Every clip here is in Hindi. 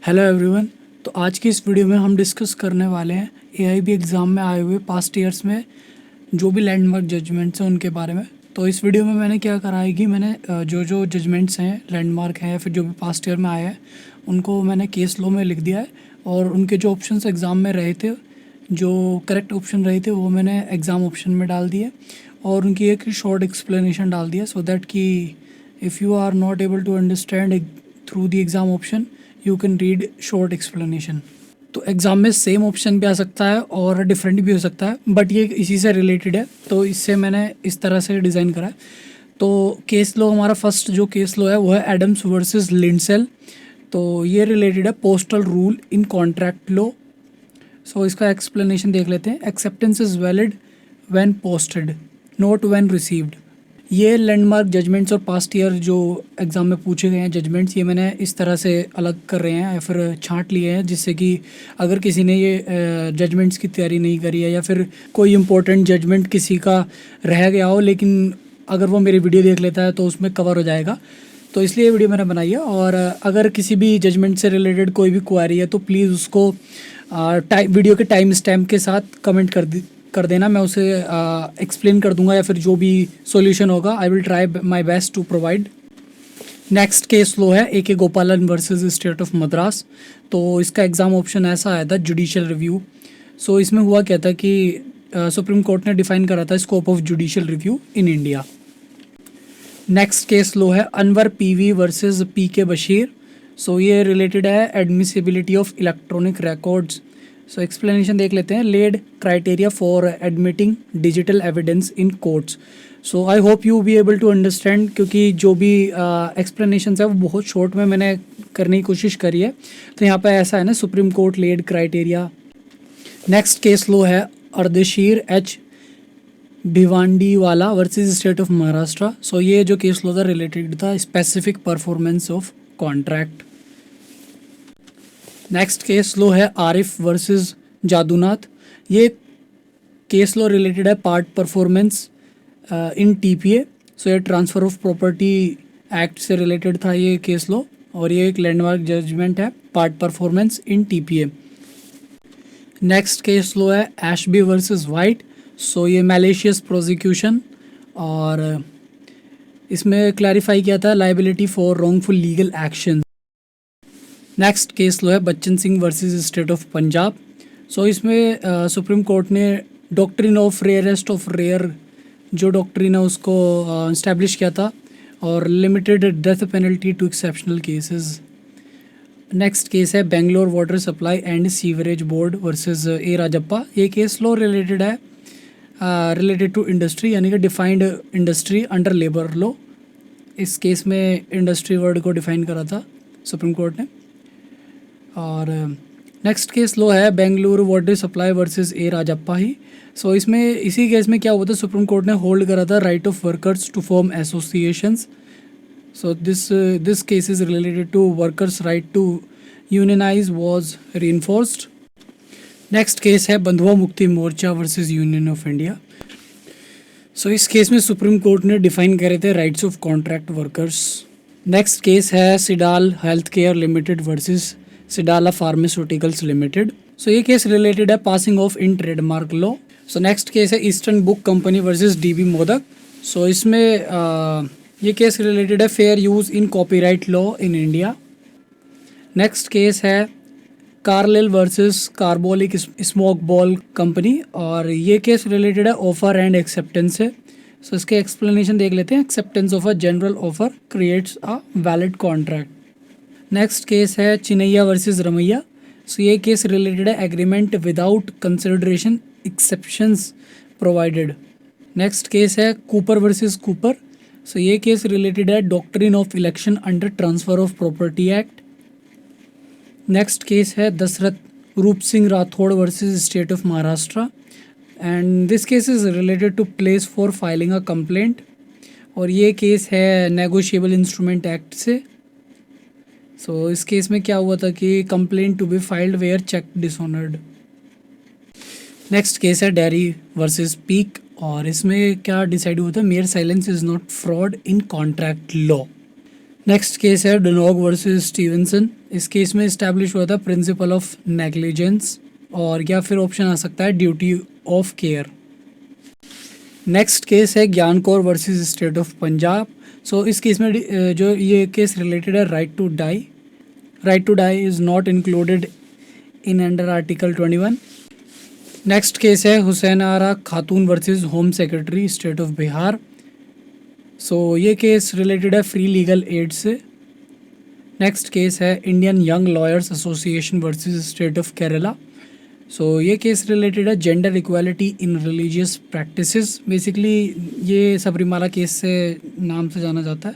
Hello everyone. तो आज की इस वीडियो में हम डिस्कस करने वाले हैं एआईबी एग्ज़ाम में आए हुए पास्ट ईयर्स में जो भी लैंडमार्क जजमेंट्स हैं उनके बारे में। तो इस वीडियो में मैंने क्या करा है कि मैंने जो जो जजमेंट्स हैं, लैंडमार्क हैं या फिर जो भी पास्ट ईयर में आए हैं उनको मैंने केस लॉ में लिख दिया है, और उनके जो ऑप्शंस एग्ज़ाम में रहे थे, जो करेक्ट ऑप्शन रहे थे वो मैंने एग्ज़ाम ऑप्शन में डाल दिए, और उनकी एक शॉर्ट एक्सप्लेनेशन डाल दिया, सो दैट कि if you are not able to understand through the exam option you can read short explanation. तो एग्ज़ाम में सेम ऑप्शन भी आ सकता है और डिफरेंट भी हो सकता है, बट ये इसी से रिलेटेड है, तो इससे मैंने इस तरह से डिज़ाइन करा है। तो केस लॉ, हमारा फर्स्ट जो केस लॉ है वो है एडम्स वर्सेस लिंडसेल। तो ये रिलेटेड है postal rule in contract law. So इसका एक्सप्लेनेशन देख लेते हैं। Acceptance is valid when posted, not when received. ये लैंडमार्क जजमेंट्स और पास्ट ईयर जो एग्ज़ाम में पूछे गए हैं जजमेंट्स, ये मैंने इस तरह से अलग कर रहे हैं या फिर छांट लिए हैं, जिससे कि अगर किसी ने ये जजमेंट्स की तैयारी नहीं करी है या फिर कोई इंपॉर्टेंट जजमेंट किसी का रह गया हो, लेकिन अगर वो मेरी वीडियो देख लेता है तो उसमें कवर हो जाएगा। तो इसलिए ये वीडियो मैंने बनाई है। और अगर किसी भी जजमेंट से रिलेटेड कोई भी क्वेरी है तो प्लीज़ उसको वीडियो के टाइम स्टैम्प के साथ कमेंट कर देना, मैं उसे एक्सप्लेन कर दूंगा, या फिर जो भी सॉल्यूशन होगा I will try my best to provide. Next case law है AK गोपालन वर्सेस स्टेट ऑफ मद्रास। तो इसका एग्ज़ाम ऑप्शन ऐसा आया था, जुडिशियल रिव्यू। सो इसमें हुआ क्या था कि सुप्रीम कोर्ट ने डिफाइन करा था scope of judicial review in India. Next case law है Anwar PV versus PK Basheer. So ये रिलेटेड है admissibility of electronic records. So explanation देख लेते हैं। Laid criteria for admitting digital evidence in courts. So I hope you be able to understand, क्योंकि जो भी एक्सप्लेनेशन है वो बहुत शॉर्ट में मैंने करने की कोशिश करी है। तो यहाँ पे ऐसा है ना, Supreme Court laid criteria. Next case law है Ardeshir H Bhiwandiwala versus state of Maharashtra. So ये जो केस लो था रिलेटेड था specific performance of contract. Next case law है आरिफ वर्सेस जादूनाथ। ये केस लॉ रिलेटेड है part performance in TPA। So ये ट्रांसफ़र ऑफ प्रॉपर्टी एक्ट से रिलेटेड था ये केस लॉ, और ये एक लैंडमार्क जजमेंट है, part performance in TPA। Next case law है एशबी वर्सेस वाइट। सो ये मैलिशियस प्रोसिक्यूशन, और इसमें क्लैरिफाई किया था liability for wrongful legal action. Next case law है Bachan Singh versus state of Punjab. So इसमें सुप्रीम कोर्ट ने doctrine of rarest of rare जो डॉक्ट्रिन है उसको इस्टेब्लिश किया था, और limited death penalty to exceptional cases. Next case है Bangalore water supply and sewerage board versus A Rajappa. ये केस लॉ रिलेटेड है रिलेटेड टू इंडस्ट्री, यानी कि defined industry under labour law. इस केस में इंडस्ट्री वर्ड को डिफाइन करा था सुप्रीम कोर्ट ने। और नेक्स्ट केस लो है Bengaluru water supply versus A Rajappa ही। सो इसमें इसी केस में क्या हुआ था, सुप्रीम कोर्ट ने होल्ड करा था right of workers to form associations. So this case is related to workers right to unionize was reinforced. Next case है Bandhua Mukti Morcha versus union of India. So इस केस में सुप्रीम कोर्ट ने डिफाइन करे थे rights of contract workers. Next case है Cadila health care limited versus Cadila pharmaceuticals limited. So ये केस रिलेटेड है passing off in trademark law. So next case है eastern book company versus DB Modak. So इसमें ये केस रिलेटेड है fair use in copyright law in India. Next case है Carlill versus Carbolic smoke ball company, और ये केस रिलेटेड है ऑफर एंड एक्सेप्टेंस से। सो इसके एक्सप्लेनेशन देख लेते हैं। Acceptance of a general offer creates a valid contract. Next case है चिनैया वर्सेस रमैया। सो ये केस रिलेटेड है agreement without consideration exceptions provided. Next case है कूपर वर्सेस कूपर। सो ये केस रिलेटेड है doctrine of election under transfer of property act. Next case है Dasharath Roop Singh Rathore versus state of Maharashtra, and this case is related to place for filing a complaint, और ये केस है नेगोशिएबल इंस्ट्रूमेंट एक्ट से। सो इस केस में क्या हुआ था कि complaint to be filed where cheque dishonoured. Next case है डेयरी वर्सेस पीक, और इसमें क्या डिसाइड हुआ था, mere silence is not fraud in contract law. Next case है डोनोग वर्सेस स्टीवेंसन। इस केस में इस्टेब्लिश हुआ था प्रिंसिपल ऑफ नेग्लिजेंस, और या फिर ऑप्शन आ सकता है duty of care. Next case है Gian Kaur versus state of Punjab. So इस केस में जो ये केस रिलेटेड है right to die. Right to die is not included in under article 21। Next case है Hussain Ara Khatoon versus home secretary state of Bihar. So ये केस रिलेटेड है फ्री लीगल एड से। नेक्स्ट केस है Indian young lawyers association versus state of Kerala. So ये केस रिलेटेड है gender equality in religious practices. Basically ये सबरीमाला केस से नाम से जाना जाता है।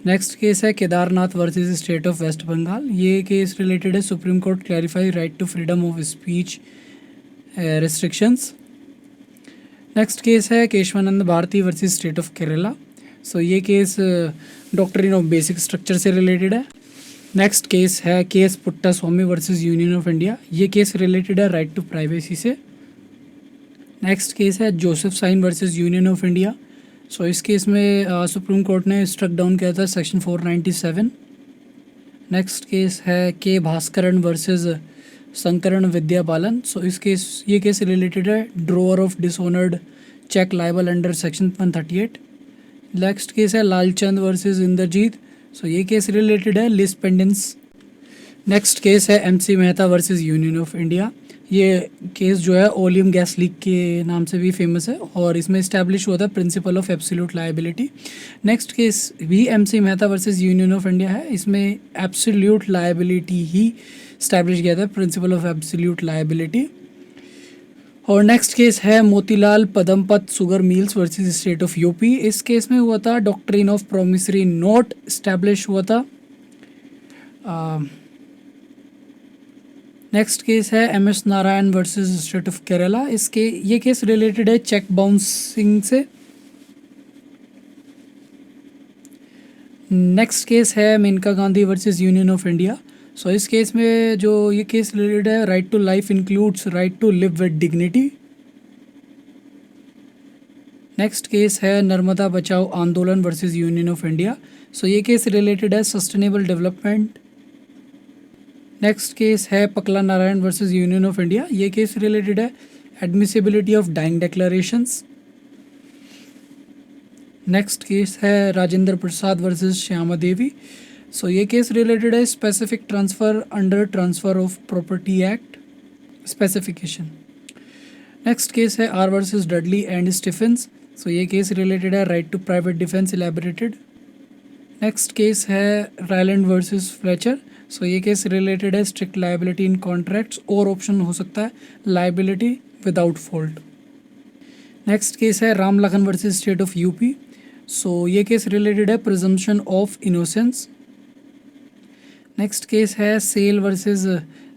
नेक्स्ट केस है Kedarnath versus state of west Bengal. ये केस रिलेटेड है Supreme Court clarify right to freedom of speech restrictions. Next case है Kesavananda Bharati versus state of Kerala. So ये case doctrine of basic structure से रिलेटेड है। नेक्स्ट केस है case Putta Swamy versus union of India. ये केस रिलेटेड है राइट टू प्राइवेसी से। नेक्स्ट केस है Joseph Shine versus union of India. So इस केस में सुप्रीम कोर्ट ने स्ट्रक डाउन किया था सेक्शन 497। नेक्स्ट केस है K Bhaskaran versus Shankaran Vidyabalan. So ये केस रिलेटेड है drawer of dishonoured cheque liable under section 138। Next case है लालचंद वर्सेस इंद्रजीत। सो ये केस रिलेटेड है लिस्ट पेंडेंस। नेक्स्ट केस है MC Mehta versus union of India. ये केस जो है ओलियम गैस लीक के नाम से भी फेमस है, और इसमें इस्टेब्लिश हुआ था principle of absolute liability. Next case भी MC Mehta versus union of India है। इसमें एब्सोल्यूट लायबिलिटी ही इस्टेब्लिश किया था, प्रिंसिपल ऑफ एब्सोल्यूट लायबिलिटी। और नेक्स्ट केस है Motilal Padampat sugar mills versus state of UP. इस केस में हुआ था doctrine of promissory note establish हुआ था। नेक्स्ट केस है M S Narayan versus state of Kerala. ये केस रिलेटेड है चेक बाउंसिंग से। नेक्स्ट केस है Maneka Gandhi versus union of India. So इस केस में जो ये केस रिलेटेड है right to life includes right to live with dignity. Next case है Narmada Bachao Andolan versus union of India. So ये केस रिलेटेड है सस्टेनेबल डेवलपमेंट। नेक्स्ट केस है Pakala Narayana versus union of India. ये केस रिलेटेड है admissibility of dying declarations. Next case है राजेंद्र प्रसाद वर्सेस श्यामा देवी। सो ये केस रिलेटेड है specific transfer under transfer of property act specification. Next case है R versus Dudley and Stephens. So ये केस रिलेटेड है right to private defence elaborated. Next case है रायलैंड वर्सेस फ्लेचर। सो ये केस रिलेटेड है स्ट्रिक्ट लायबिलिटी इन कॉन्ट्रैक्ट्स, और ऑप्शन हो सकता है liability without fault. Next case है Ram Lakhan versus state of UP. So ये केस रिलेटेड है presumption of innocence. Next case है SAIL versus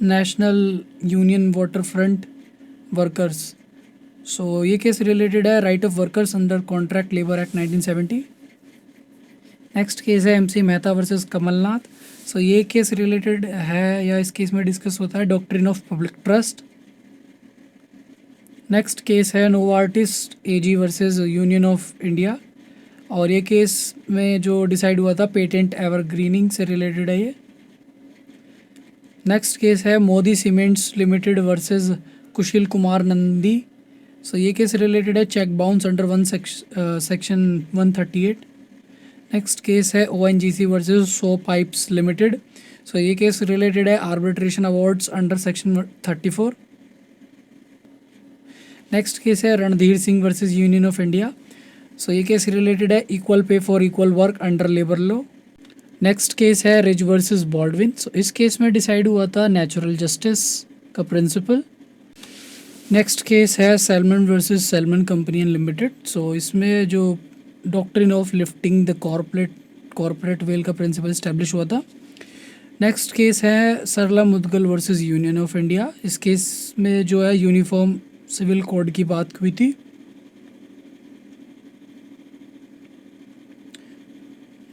national union water front workers. So ये केस रिलेटेड है right of workers under contract labour act 1970। Next case है MC Mehta versus Kamal. So ये केस रिलेटेड है या इस केस में डिस्कस होता है doctrine of public trust. Next case है Novartis AG versus union of India, और ये केस में जो डिसाइड हुआ था पेटेंट एवरग्रीनिंग से रिलेटेड है ये। नेक्स्ट केस है Modi cements limited versus Kushil Kumar Nandi. So ये केस रिलेटेड है cheque bounce under section 138। Next case है ONGC versus Saw pipes limited. So ये केस रिलेटेड है arbitration awards under section 34। Next case है Randhir Singh versus union of India. So ये केस रिलेटेड है equal pay for equal work under labour law. Next case है रिज वर्सेस बॉल्डविन। सो इस केस में डिसाइड हुआ था नेचुरल जस्टिस का प्रिंसिपल। नेक्स्ट केस है Salomon versus Salomon company limited. So इसमें जो doctrine of lifting the corporate veil का प्रिंसिपल इस्टेब्लिश हुआ था। नेक्स्ट केस है Sarla Mudgal versus union of India. इस केस में जो है यूनिफॉर्म सिविल कोड की बात हुई थी।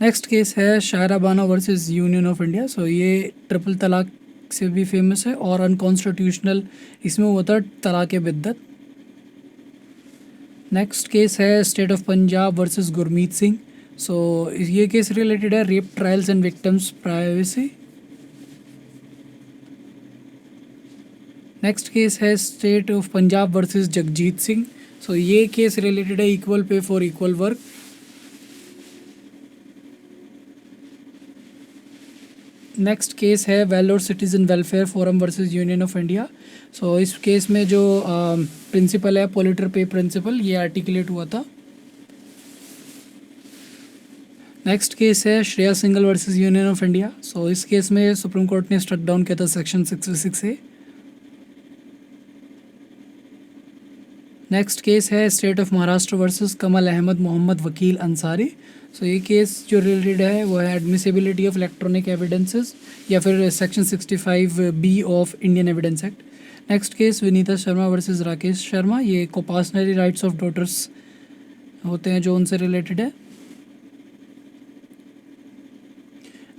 नेक्स्ट केस है Shayara Bano versus union of India. So ये ट्रिपल तलाक से भी फेमस है और अनकॉन्स्टिट्यूशनल इसमें हुआ था तलाक बिद्दत। नेक्स्ट केस है state of Punjab versus Gurmeet Singh. So ये केस रिलेटेड है rape trials and victims privacy. Next case है state of Punjab versus Jagjit Singh. So ये केस रिलेटेड है equal pay for equal work. Next case है Vellore citizen welfare forum versus union of India. So इस केस में जो प्रिंसिपल है पोलिटर पे प्रिंसिपल, ये आर्टिकुलेट हुआ था। नेक्स्ट केस है Shreya Singhal versus union of India. So इस केस में सुप्रीम कोर्ट ने स्ट्रक डाउन किया था सेक्शन 606A। नेक्स्ट केस है state of Maharashtra versus Kamal Ahmed Mohammed Vakil Ansari. सो ये केस जो रिलेटेड है वो है एडमिसिबिलिटी ऑफ इलेक्ट्रॉनिक एविडेंसेस या फिर section 65B of Indian evidence act. Next case Vinita Sharma versus Rakesh Sharma, ये कोपासनरी राइट्स ऑफ डॉटर्स होते हैं जो उनसे रिलेटेड है।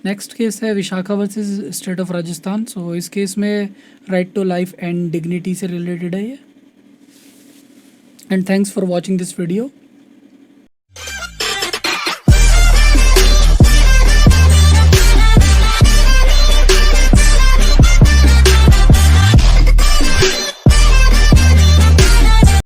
नेक्स्ट केस है Vishaka versus state of Rajasthan. So इस केस में right to life and dignity से रिलेटेड है ये। And thanks for watching this video.